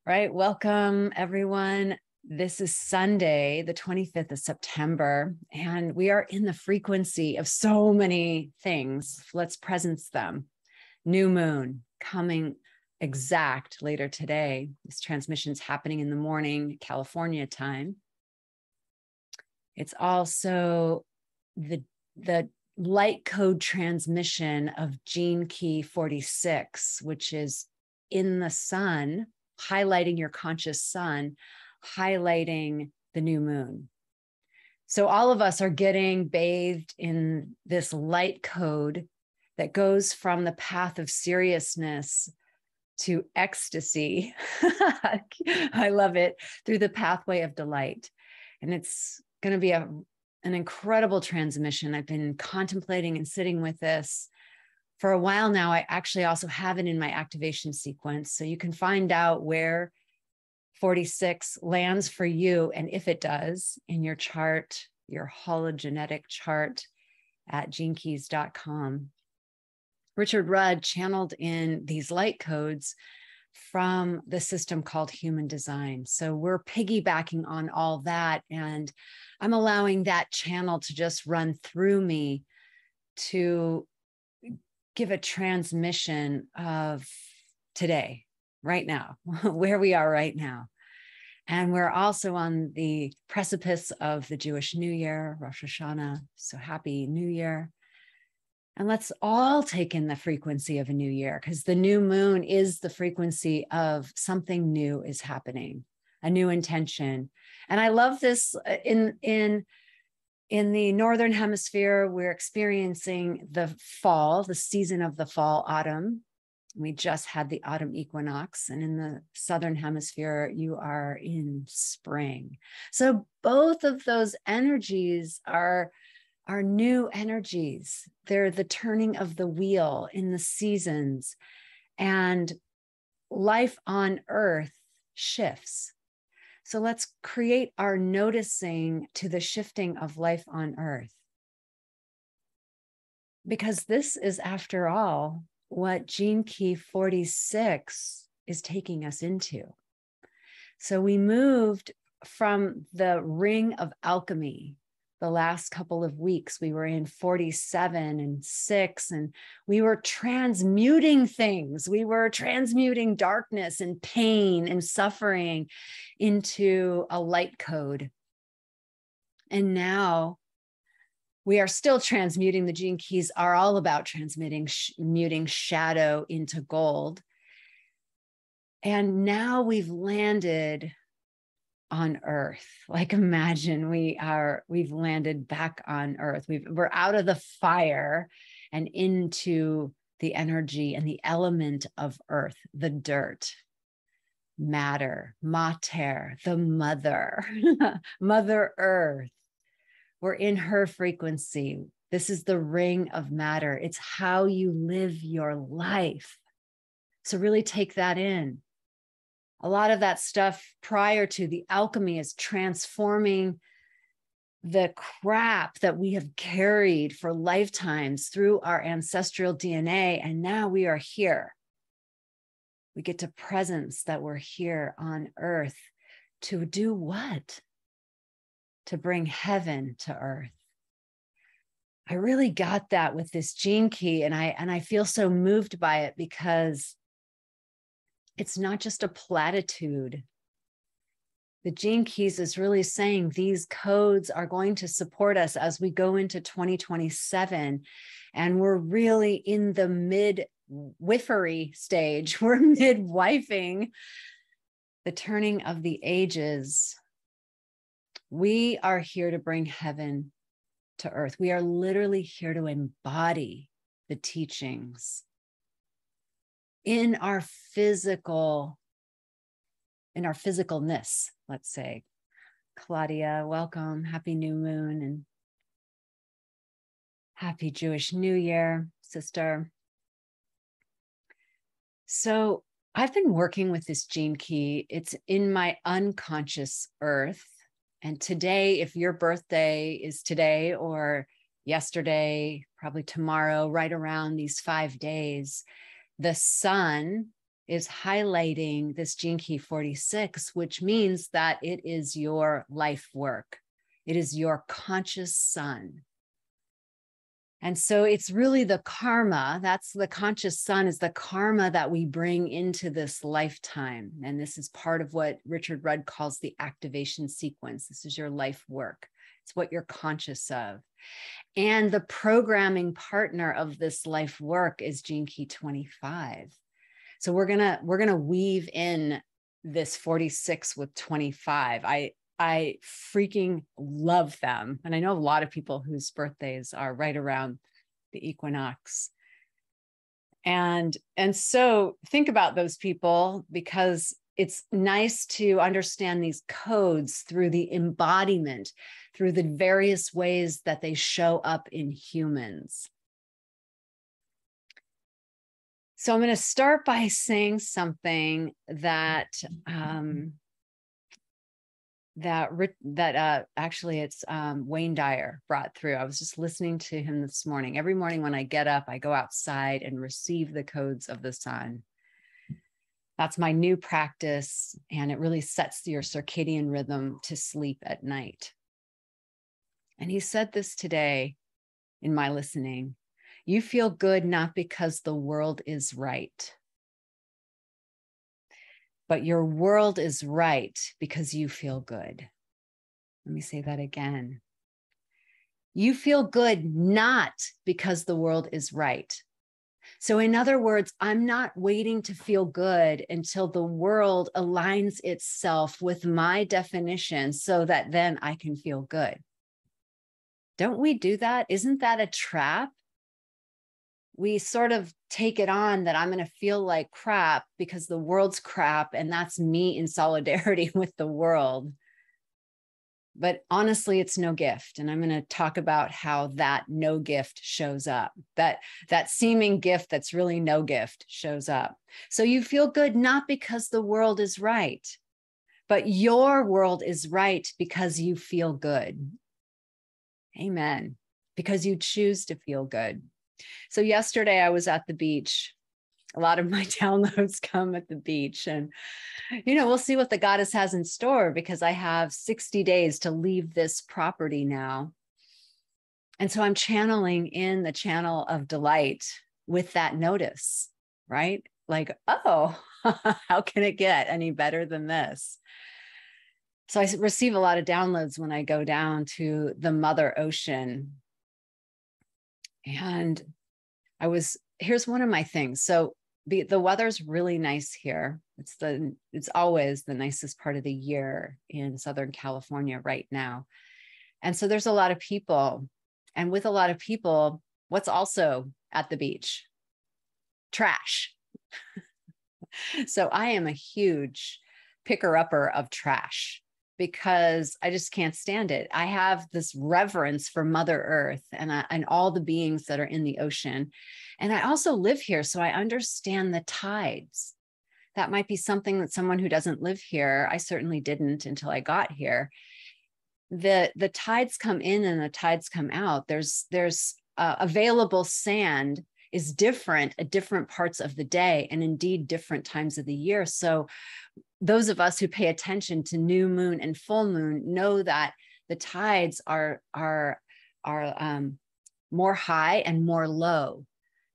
Right. Welcome, everyone. This is Sunday, the 25th of September, and we are in the frequency of so many things. Let's presence them. New moon coming exact later today. This transmission is happening in the morning, California time. It's also the light code transmission of gene key 46, which is in the sun, highlighting your conscious sun, highlighting the new moon. So all of us are getting bathed in this light code that goes from the path of seriousness to ecstasy. I love it, through the pathway of delight. And it's going to be an incredible transmission. I've been contemplating and sitting with this for a while now. I actually also have it in my activation sequence. So you can find out where 46 lands for you, and if it does, in your chart, your hologenetic chart at genekeys.com. Richard Rudd channeled in these light codes from the system called human design. So we're piggybacking on all that, and I'm allowing that channel to just run through me to give a transmission of today, right now, where we are right now. And we're also on the precipice of the Jewish New Year, Rosh Hashanah. So happy New Year. And let's all take in the frequency of a new year, because the new moon is the frequency of something new is happening, a new intention. And I love this in the Northern Hemisphere, we're experiencing the fall, the season of the fall, autumn. We just had the autumn equinox. And in the Southern Hemisphere, you are in spring. So both of those energies are new energies. They're the turning of the wheel in the seasons. And life on Earth shifts. So let's create our noticing to the shifting of life on Earth. Because this is, after all, what Gene Key 46 is taking us into. So we moved from the ring of alchemy. The last couple of weeks, we were in 47 and 6, and we were transmuting things. We were transmuting darkness and pain and suffering into a light code. And now we are still transmuting. The gene keys are all about muting shadow into gold. And now we've landed on Earth. Like, imagine we've landed back on Earth. We're out of the fire and into the energy and the element of Earth, the dirt, matter, mater, the mother, Mother Earth. We're in her frequency. This is the ring of matter. It's how you live your life. So really take that in. A lot of that stuff prior to the alchemy is transforming the crap that we have carried for lifetimes through our ancestral DNA. And now we are here. We get to presence that we're here on Earth to do what? To bring heaven to Earth. I really got that with this gene key, and I feel so moved by it, because it's not just a platitude. The gene keys is really saying these codes are going to support us as we go into 2027. And we're really in the midwifery stage. We're midwifing the turning of the ages. We are here to bring heaven to Earth. We are literally here to embody the teachings in our physicalness, let's say. Claudia, welcome. Happy new moon and happy Jewish New Year, sister. So I've been working with this gene key. It's in my unconscious Earth. And today, if your birthday is today or yesterday, probably tomorrow, right around these 5 days, the sun is highlighting this gene key 46, which means that it is your life work. It is your conscious sun. And so it's really the karma, that's the conscious sun, is the karma that we bring into this lifetime. And this is part of what Richard Rudd calls the activation sequence. This is your life work. It's what you're conscious of. And the programming partner of this life work is gene key 25. So we're gonna weave in this 46 with 25. I freaking love them. And I know a lot of people whose birthdays are right around the equinox. And so think about those people, because it's nice to understand these codes through the embodiment, through the various ways that they show up in humans. So I'm going to start by saying something that actually it's Wayne Dyer brought through. I was just listening to him this morning. Every morning when I get up, I go outside and receive the codes of the sun. That's my new practice, and it really sets your circadian rhythm to sleep at night. And he said this today in my listening: you feel good not because the world is right, but your world is right because you feel good. Let me say that again. You feel good not because the world is right. So in other words, I'm not waiting to feel good until the world aligns itself with my definition so that then I can feel good. Don't we do that? Isn't that a trap? We sort of take it on that I'm going to feel like crap because the world's crap, and that's me in solidarity with the world. But honestly, it's no gift. And I'm going to talk about how that no gift shows up, that seeming gift that's really no gift shows up. So you feel good not because the world is right, but your world is right because you feel good. Amen. Because you choose to feel good. So yesterday I was at the beach. A lot of my downloads come at the beach, and, we'll see what the goddess has in store, because I have 60 days to leave this property now. And so I'm channeling in the channel of delight with that notice, right? Like, oh, how can it get any better than this? So I receive a lot of downloads when I go down to the Mother Ocean. And here's one of my things. So the weather's really nice here. It's always the nicest part of the year in Southern California right now. And so there's a lot of people, and with a lot of people, what's also at the beach? Trash. So I am a huge picker-upper of trash, because I just can't stand it. I have this reverence for Mother Earth and all the beings that are in the ocean. And I also live here, so I understand the tides. That might be something that someone who doesn't live here, I certainly didn't until I got here. The tides come in and the tides come out. There's available sand is different at different parts of the day, and indeed different times of the year. So those of us who pay attention to new moon and full moon know that the tides are more high and more low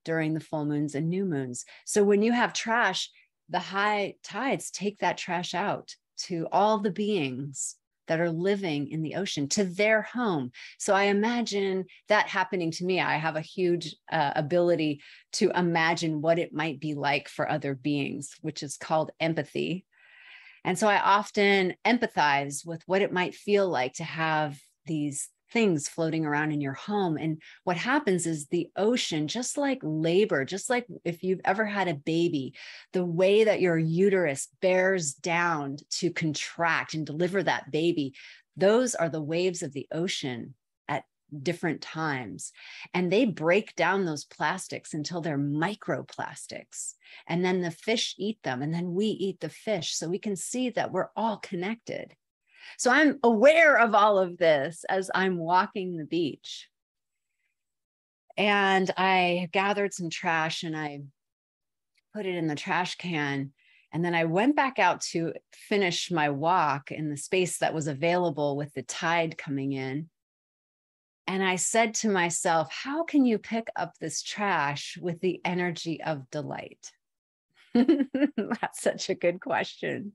during the full moons and new moons. So when you have trash, the high tides take that trash out to all the beings that are living in the ocean, to their home. So I imagine that happening to me. I have a huge ability to imagine what it might be like for other beings, which is called empathy. And so I often empathize with what it might feel like to have these things floating around in your home. And what happens is the ocean, just like labor, just like if you've ever had a baby, the way that your uterus bears down to contract and deliver that baby, those are the waves of the ocean at different times. And they break down those plastics until they're microplastics. And then the fish eat them, and then we eat the fish. So we can see that we're all connected. So I'm aware of all of this as I'm walking the beach. And I gathered some trash and I put it in the trash can. And then I went back out to finish my walk in the space that was available with the tide coming in. And I said to myself, how can you pick up this trash with the energy of delight? That's such a good question.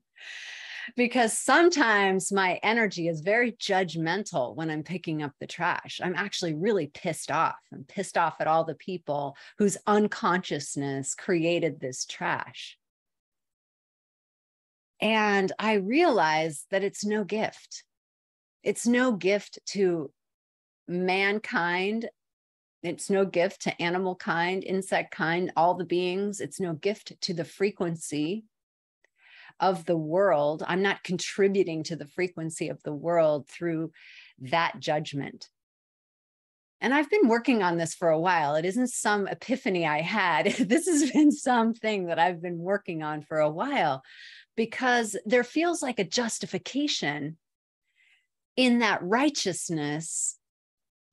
Because sometimes my energy is very judgmental when I'm picking up the trash. I'm actually really pissed off. I'm pissed off at all the people whose unconsciousness created this trash. And I realized that it's no gift. It's no gift to mankind. It's no gift to animal kind, insect kind, all the beings. It's no gift to the frequency of the world. I'm not contributing to the frequency of the world through that judgment. And I've been working on this for a while. It isn't some epiphany I had. This has been something that I've been working on for a while, because there feels like a justification in that righteousness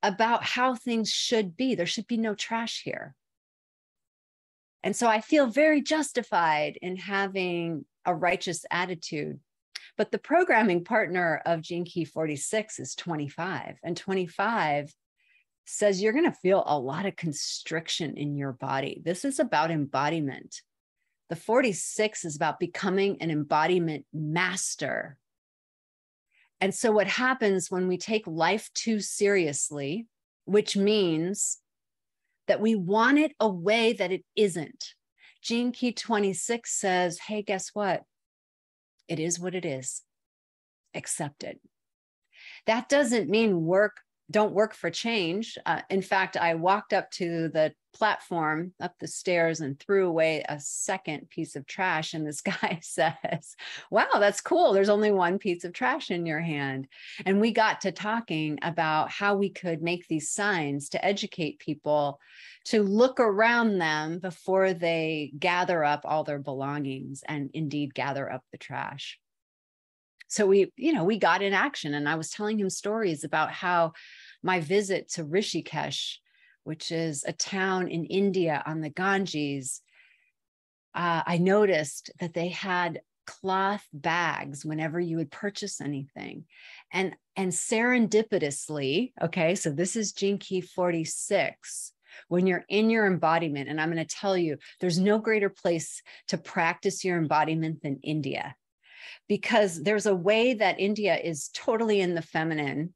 about how things should be. There should be no trash here. And so I feel very justified in having a righteous attitude. But the programming partner of Gene Key 46 is 25. And 25 says you're going to feel a lot of constriction in your body. This is about embodiment. The 46 is about becoming an embodiment master. And so what happens when we take life too seriously, which means that we want it a way that it isn't. Gene Key 26 says, hey, guess what? It is what it is. Accept it. That doesn't mean don't work for change. In fact, I walked up to the platform, up the stairs, and threw away a second piece of trash. And this guy says, wow, that's cool. There's only one piece of trash in your hand. And we got to talking about how we could make these signs to educate people to look around them before they gather up all their belongings and indeed gather up the trash. So we got in action, and I was telling him stories about how my visit to Rishikesh, which is a town in India on the Ganges, I noticed that they had cloth bags whenever you would purchase anything. And serendipitously, okay, so this is Gene Key 46. When you're in your embodiment, and I'm going to tell you, there's no greater place to practice your embodiment than India. Because there's a way that India is totally in the feminine,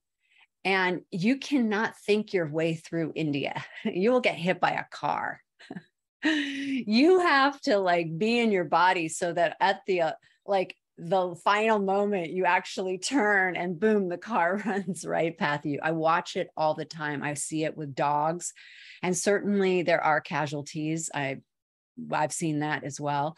and you cannot think your way through India. You will get hit by a car. You have to be in your body so that at the final moment you actually turn and boom, the car runs right past you. I watch it all the time. I see it with dogs, and certainly there are casualties. I've seen that as well.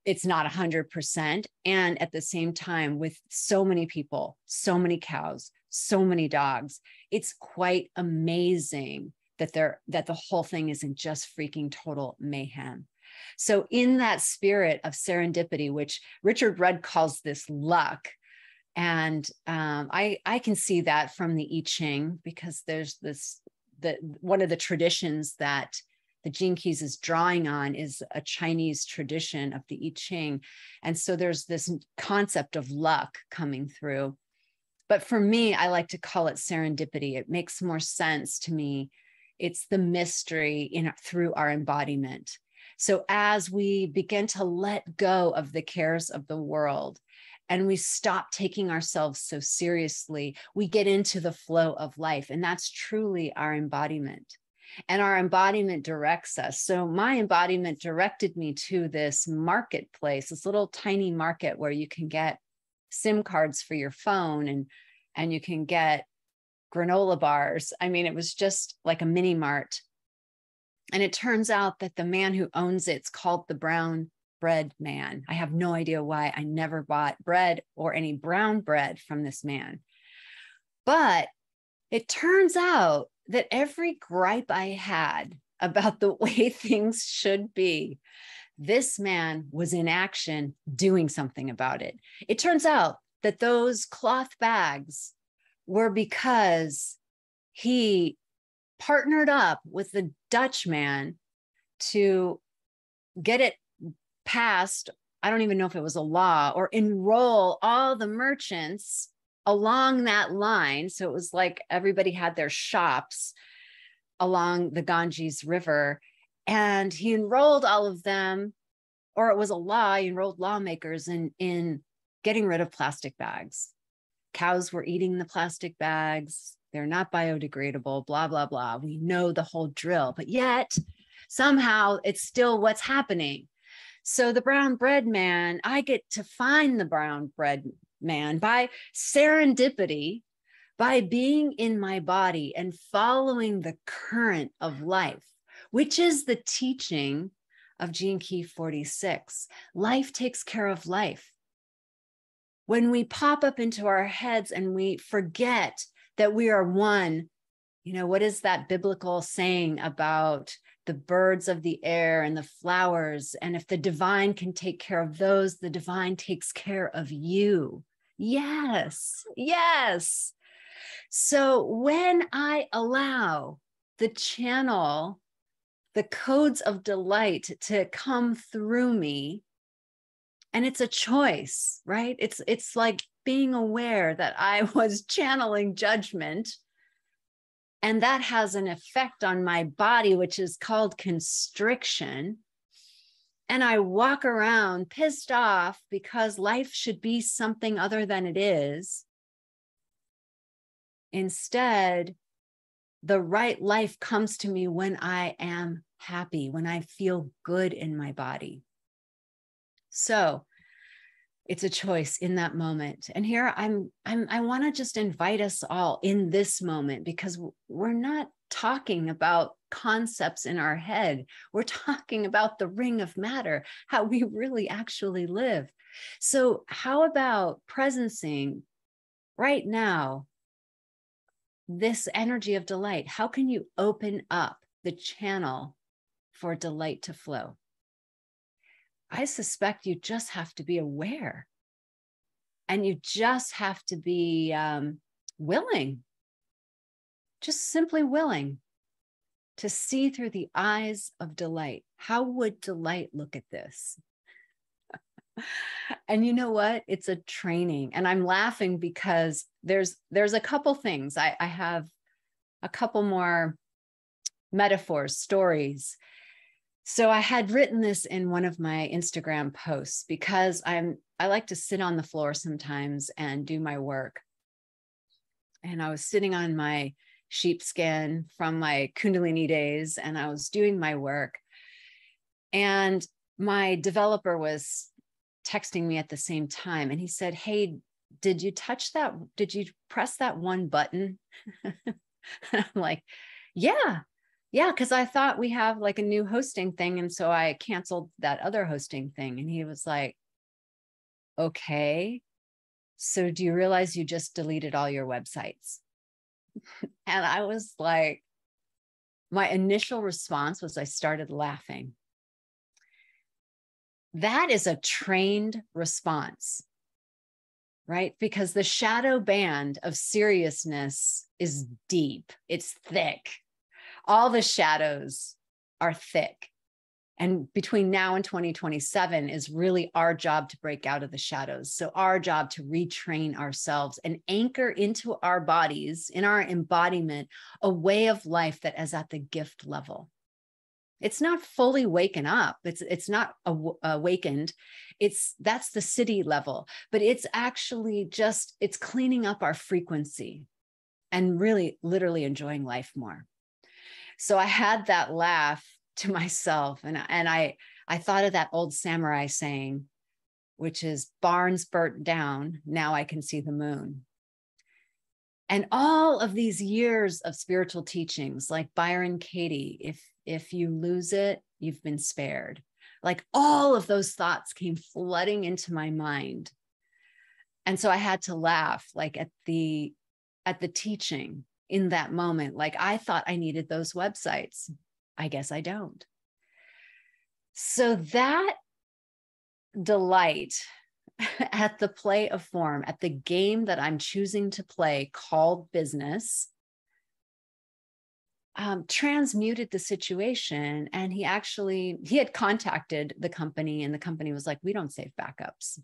It's not 100%. And at the same time, with so many people, so many cows, so many dogs, it's quite amazing that the whole thing isn't just freaking total mayhem. So in that spirit of serendipity, which Richard Rudd calls this luck, and I can see that from the I Ching, because there's one of the traditions that the Gene Keys is drawing on is a Chinese tradition of the I Ching. And so there's this concept of luck coming through. But for me, I like to call it serendipity. It makes more sense to me. It's the mystery through our embodiment. So as we begin to let go of the cares of the world and we stop taking ourselves so seriously, we get into the flow of life. And that's truly our embodiment. And our embodiment directs us. So my embodiment directed me to this marketplace, this little tiny market where you can get SIM cards for your phone and you can get granola bars. I mean, it was just like a mini mart. And it turns out that the man who owns it's called the Brown Bread Man. I have no idea why. I never bought bread or any brown bread from this man. But it turns out that every gripe I had about the way things should be, this man was in action doing something about it. It turns out that those cloth bags were because he partnered up with the Dutch man to get it passed, I don't even know if it was a law, or enroll all the merchants along that line. So it was like everybody had their shops along the Ganges River, and he enrolled all of them, or it was a law, he enrolled lawmakers in getting rid of plastic bags. Cows were eating the plastic bags. They're not biodegradable, blah, blah, blah. We know the whole drill, but yet somehow it's still what's happening. So the brown bread man, I get to find the brown bread man by serendipity, by being in my body and following the current of life, which is the teaching of Gene Key 46. Life takes care of life. When we pop up into our heads and we forget that we are one, what is that biblical saying about the birds of the air and the flowers? And if the divine can take care of those, the divine takes care of you. Yes, yes. So when I allow the channel, the codes of delight to come through me, and it's a choice, right? It's like being aware that I was channeling judgment, and that has an effect on my body, which is called constriction. And I walk around pissed off because life should be something other than it is. Instead, the right life comes to me when I am happy, when I feel good in my body. So it's a choice in that moment. And here I want to just invite us all in this moment, because we're not talking about concepts in our head. We're talking about the ring of matter, how we really actually live. So how about presencing right now this energy of delight? How can you open up the channel for delight to flow? I suspect you just have to be aware, and you just have to be willing, just simply willing to see through the eyes of delight. How would delight look at this? And you know what? It's a training. And I'm laughing because there's a couple things. I have a couple more metaphors, stories. So I had written this in one of my Instagram posts because I like to sit on the floor sometimes and do my work. And I was sitting on my sheepskin from my Kundalini days, and I was doing my work. And my developer was texting me at the same time, and he said, "Hey, did you touch that? Did you press that one button?" I'm like, yeah, because I thought we have like a new hosting thing. And so I canceled that other hosting thing. And he was like, okay, so do you realize you just deleted all your websites? And I was like, my initial response was I started laughing. That is a trained response, right? Because the shadow band of seriousness is deep, it's thick. All the shadows are thick. And between now and 2027 is really our job to break out of the shadows. So our job to retrain ourselves and anchor into our bodies, in our embodiment, a way of life that is at the gift level. It's not fully waken up. It's not awakened. That's the city level, but it's actually it's cleaning up our frequency and really literally enjoying life more. So I had that laugh to myself, and I thought of that old samurai saying, which is barns burnt down, now I can see the moon. And all of these years of spiritual teachings, like Byron Katie, if you lose it, you've been spared. Like all of those thoughts came flooding into my mind. And so I had to laugh, like at the teaching in that moment. Like I thought I needed those websites. I guess I don't. So that delight at the play of form, at the game that I'm choosing to play called business, transmuted the situation. And he had contacted the company, and the company was like, we don't save backups.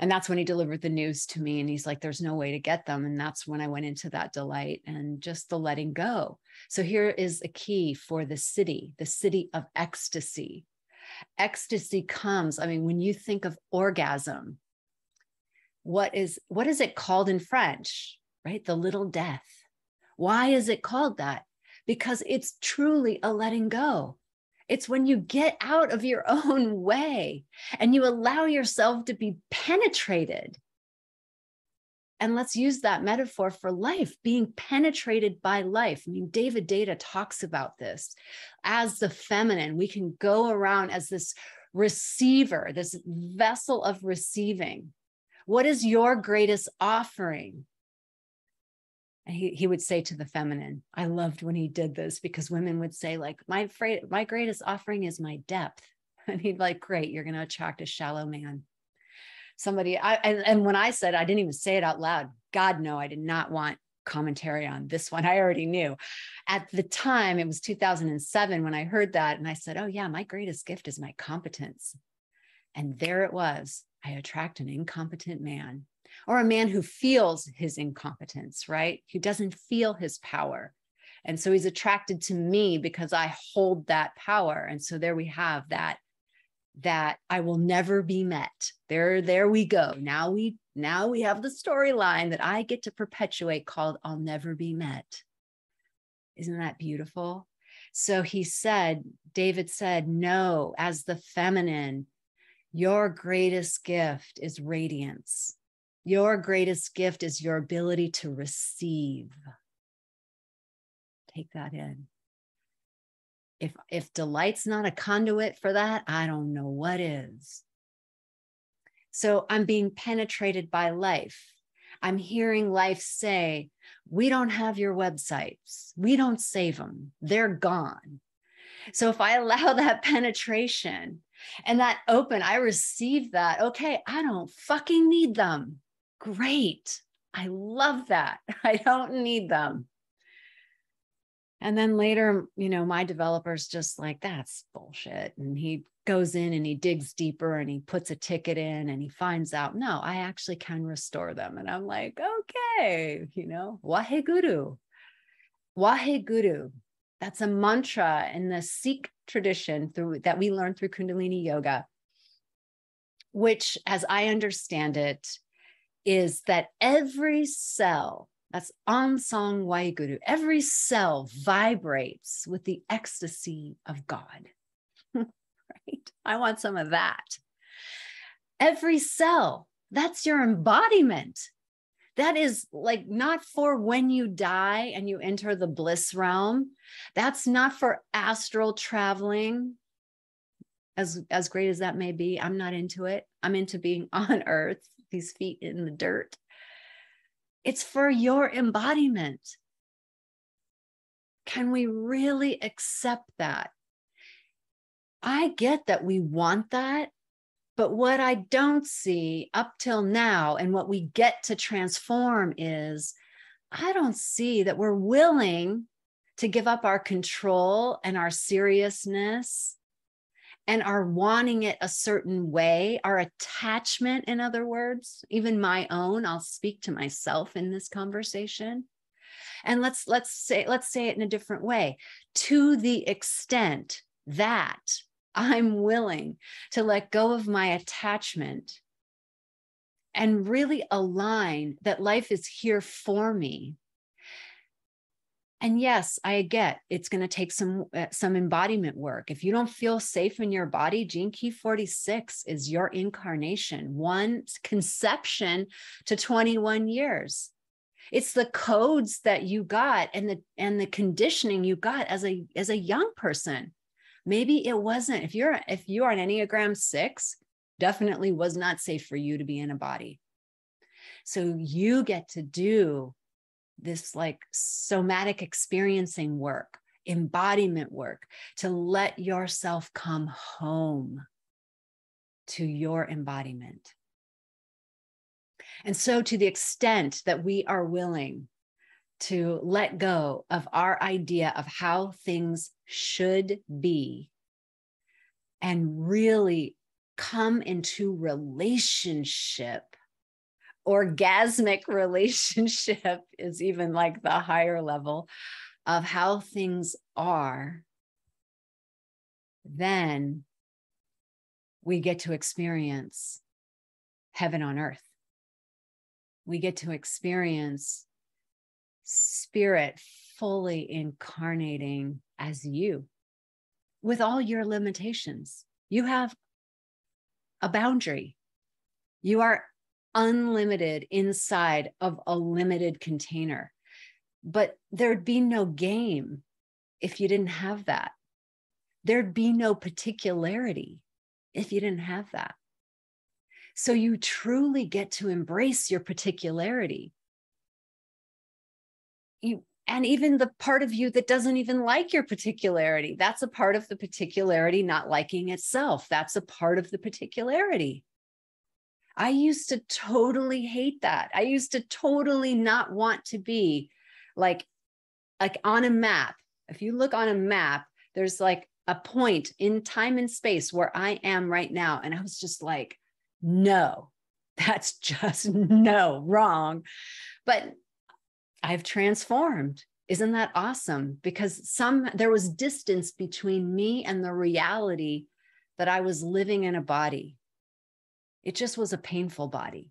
And that's when he delivered the news to me. And he's like, there's no way to get them. And that's when I went into that delight and just the letting go. So here is a key for the city of ecstasy. Ecstasy comes, I mean, when you think of orgasm, what is it called in French, right? The little death. Why is it called that? Because it's truly a letting go. It's when you get out of your own way and you allow yourself to be penetrated. And let's use that metaphor for life, being penetrated by life. I mean, David Data talks about this. As the feminine, we can go around as this receiver, this vessel of receiving. What is your greatest offering? And he would say to the feminine, I loved when he did this, because women would say, like, my greatest offering is my depth. And he'd like, great, you're going to attract a shallow man. And when I said, I didn't even say it out loud. God, no, I did not want commentary on this one. I already knew. At the time, it was 2007 when I heard that. And I said, oh yeah, my greatest gift is my competence. And there it was. I attract an incompetent man, or a man who feels his incompetence, right? Who doesn't feel his power. And so he's attracted to me because I hold that power. And so there we have that I will never be met. There we go. Now we have the storyline that I get to perpetuate called I'll never be met. Isn't that beautiful? So David said, no, as the feminine, your greatest gift is radiance. Your greatest gift is your ability to receive. Take that in. If delight's not a conduit for that, I don't know what is. So I'm being penetrated by life. I'm hearing life say, we don't have your websites. We don't save them. They're gone. So if I allow that penetration and that open, I receive that. Okay, I don't fucking need them. Great. I love that. I don't need them. And then later, my developer's just like, that's bullshit. And he goes in and he digs deeper and he puts a ticket in and he finds out, no, I actually can restore them. And I'm like, okay, Waheguru. Waheguru. That's a mantra in the Sikh tradition that we learned through Kundalini Yoga, which, as I understand it, is that every cell, that's Ansang Waheguru, every cell vibrates with the ecstasy of God. Right? I want some of that. Every cell, that's your embodiment. That is like not for when you die and you enter the bliss realm. That's not for astral traveling. As great as that may be, I'm not into it. I'm into being on earth, these feet in the dirt. It's for your embodiment. Can we really accept that? I get that we want that, but what I don't see up till now, and what we get to transform, is I don't see that we're willing to give up our control and our seriousness and our wanting it a certain way, our attachment, in other words, even my own. I'll speak to myself in this conversation. And let's say it in a different way. To the extent that I'm willing to let go of my attachment and really align that life is here for me. And yes, I get it's going to take some embodiment work. If you don't feel safe in your body, Gene Key 46 is your incarnation, one conception to 21 years. It's the codes that you got and the conditioning you got as a young person. Maybe it wasn't. If you are an Enneagram 6, definitely was not safe for you to be in a body. So you get to do this like somatic experiencing work, embodiment work, to let yourself come home to your embodiment. And so to the extent that we are willing to let go of our idea of how things should be and really come into relationship. Orgasmic relationship is even like the higher level of how things are, then we get to experience heaven on earth. We get to experience spirit fully incarnating as you with all your limitations. You have a boundary. You are unlimited inside of a limited container. But there'd be no game if you didn't have that. There'd be no particularity if you didn't have that. So you truly get to embrace your particularity. And even the part of you that doesn't even like your particularity, that's a part of the particularity not liking itself. That's a part of the particularity. I used to totally hate that. I used to totally not want to be like on a map. If you look on a map, there's like a point in time and space where I am right now. And I was just like, no, that's just no, wrong. But I've transformed. Isn't that awesome? Because there was distance between me and the reality that I was living in a body. It just was a painful body.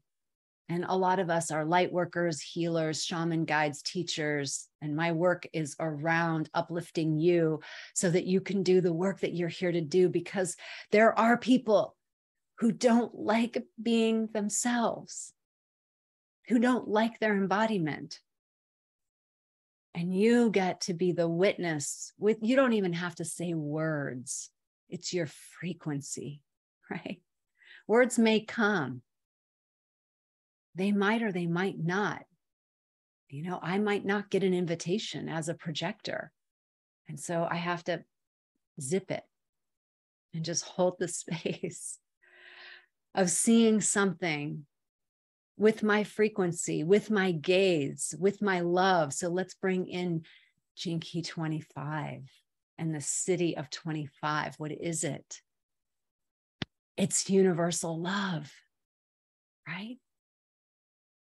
And a lot of us are light workers, healers, shaman guides, teachers. And my work is around uplifting you so that you can do the work that you're here to do, because there are people who don't like being themselves, who don't like their embodiment. And you get to be the witness with, you don't even have to say words. It's your frequency, right? Words may come. They might or they might not. You know, I might not get an invitation as a projector. And so I have to zip it and just hold the space of seeing something with my frequency, with my gaze, with my love. So let's bring in Gene Key 25 and the city of 25. What is it? It's universal love, right?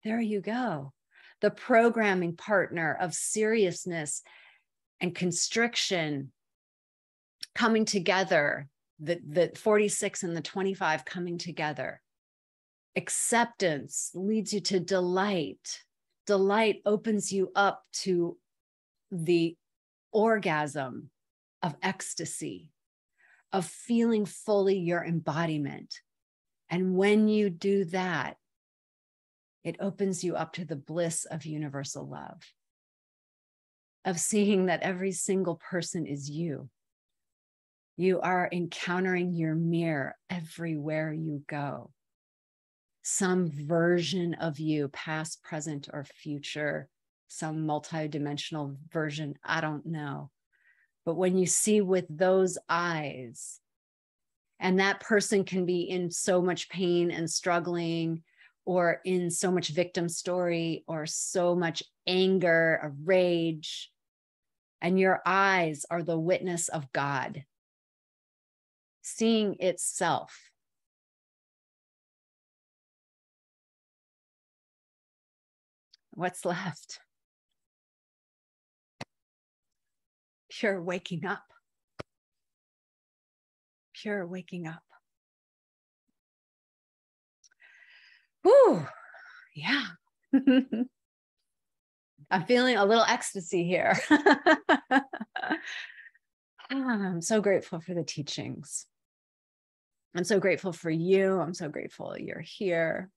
There you go. The programming partner of seriousness and constriction coming together, the 46 and the 25 coming together. Acceptance leads you to delight. Delight opens you up to the orgasm of ecstasy, of feeling fully your embodiment. And when you do that, it opens you up to the bliss of universal love, of seeing that every single person is you. You are encountering your mirror everywhere you go. Some version of you, past, present, or future, some multidimensional version, I don't know. But when you see with those eyes, and that person can be in so much pain and struggling, or in so much victim story, or so much anger, or rage, and your eyes are the witness of God, seeing itself. What's left? Pure waking up. Pure waking up. Whew, yeah. I'm feeling a little ecstasy here. I'm so grateful for the teachings. I'm so grateful for you. I'm so grateful you're here.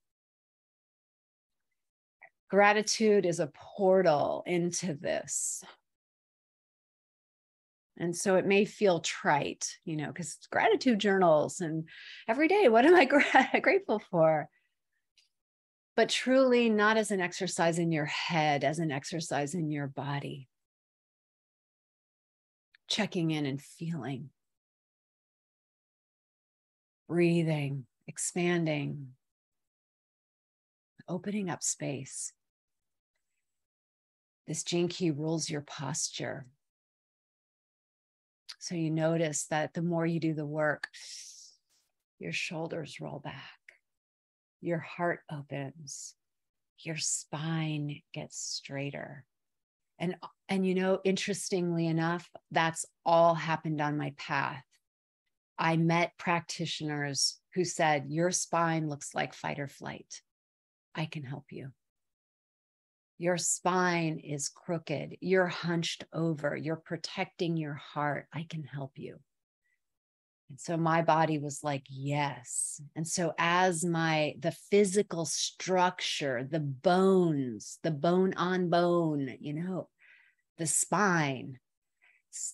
Gratitude is a portal into this. And so it may feel trite, you know, because gratitude journals and every day, what am I grateful for? But truly not as an exercise in your head, as an exercise in your body. Checking in and feeling. Breathing, expanding, opening up space. This gene key rules your posture. So you notice that the more you do the work, your shoulders roll back, your heart opens, your spine gets straighter. And interestingly enough, that's all happened on my path. I met practitioners who said, your spine looks like fight or flight. I can help you. Your spine is crooked. You're hunched over. You're protecting your heart. I can help you. And so my body was like, yes. And so as the physical structure, the bones, the bone on bone, the spine,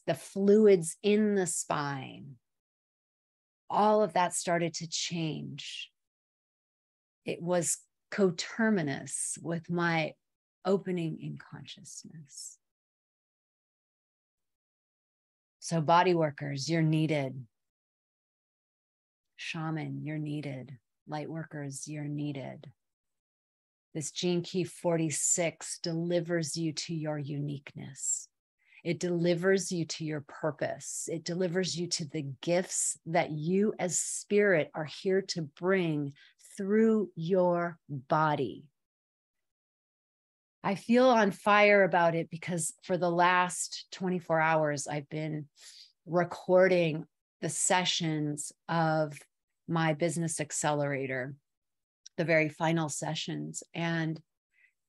the fluids in the spine, all of that started to change. It was coterminous with my opening in consciousness. So body workers, you're needed. Shaman, you're needed. Light workers, you're needed. This gene key 46 delivers you to your uniqueness. It delivers you to your purpose. It delivers you to the gifts that you as spirit are here to bring through your body. I feel on fire about it because for the last 24 hours, I've been recording the sessions of my business accelerator, the very final sessions. And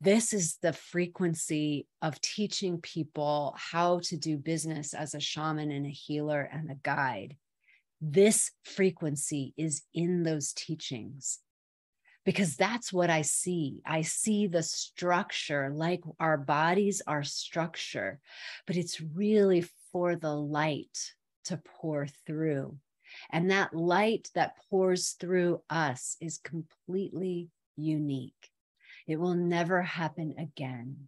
this is the frequency of teaching people how to do business as a shaman and a healer and a guide. This frequency is in those teachings because that's what I see. I see the structure, like our bodies are structure, but it's really for the light to pour through. And that light that pours through us is completely unique. It will never happen again.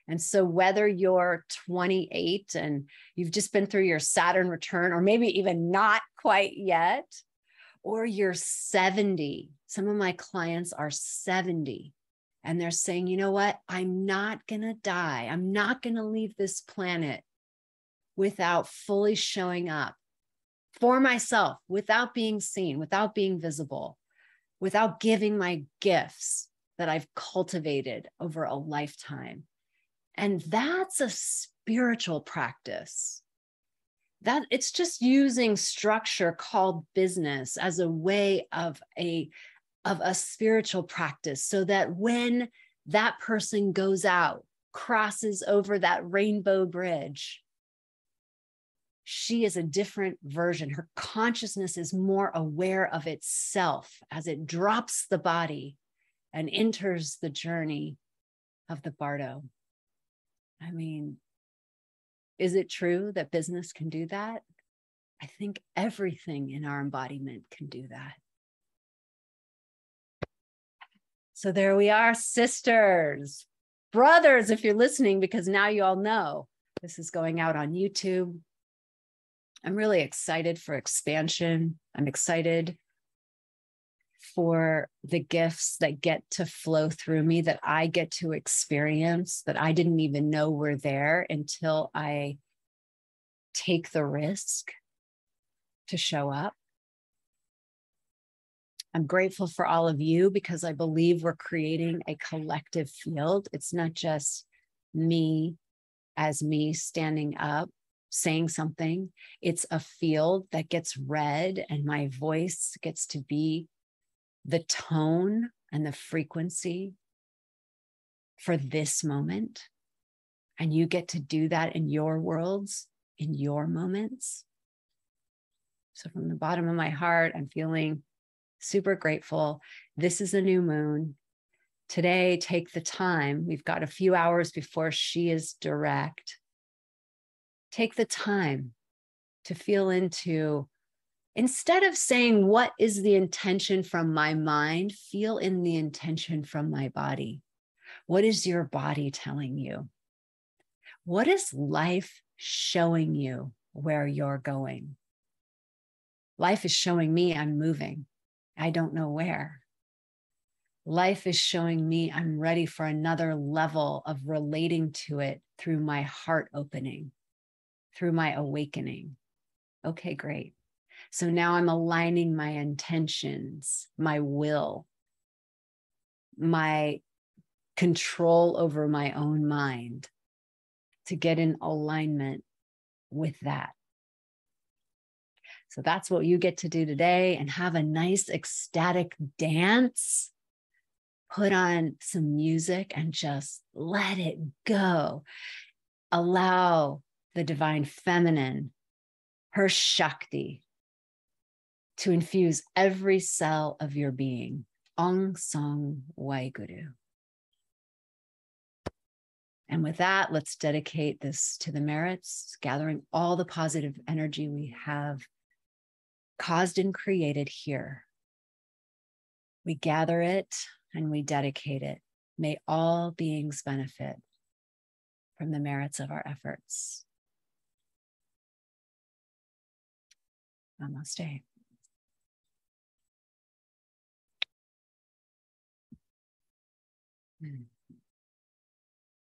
And so whether you're 28 and you've just been through your Saturn return, or maybe even not quite yet, or you're 70, some of my clients are 70, and they're saying, you know what? I'm not going to die. I'm not going to leave this planet without fully showing up for myself, without being seen, without being visible, without giving my gifts that I've cultivated over a lifetime. And that's a spiritual practice. That it's just using structure called business as a way of a spiritual practice, so that when that person goes out, crosses over that rainbow bridge, she is a different version. Her consciousness is more aware of itself as it drops the body and enters the journey of the Bardo. I mean, is it true that business can do that? I think everything in our embodiment can do that. So there we are, sisters, brothers, if you're listening, because now you all know this is going out on YouTube. I'm really excited for expansion. I'm excited for the gifts that get to flow through me, that I get to experience, that I didn't even know were there until I take the risk to show up. I'm grateful for all of you because I believe we're creating a collective field. It's not just me as me standing up, saying something. It's a field that gets read, and my voice gets to be the tone and the frequency for this moment. And you get to do that in your worlds, in your moments. So from the bottom of my heart, I'm feeling super grateful. This is a new moon. Today, take the time. We've got a few hours before she is direct. Take the time to feel into, instead of saying, what is the intention from my mind? Feel in the intention from my body. What is your body telling you? What is life showing you where you're going? Life is showing me I'm moving. I don't know where. Life is showing me I'm ready for another level of relating to it through my heart opening, through my awakening. Okay, great. So now I'm aligning my intentions, my will, my control over my own mind to get in alignment with that. So that's what you get to do today, and have a nice ecstatic dance. Put on some music and just let it go. Allow the divine feminine, her Shakti, to infuse every cell of your being. Ong Song Waiguru. And with that, let's dedicate this to the merits, gathering all the positive energy we have caused and created here. We gather it and we dedicate it. May all beings benefit from the merits of our efforts. Namaste.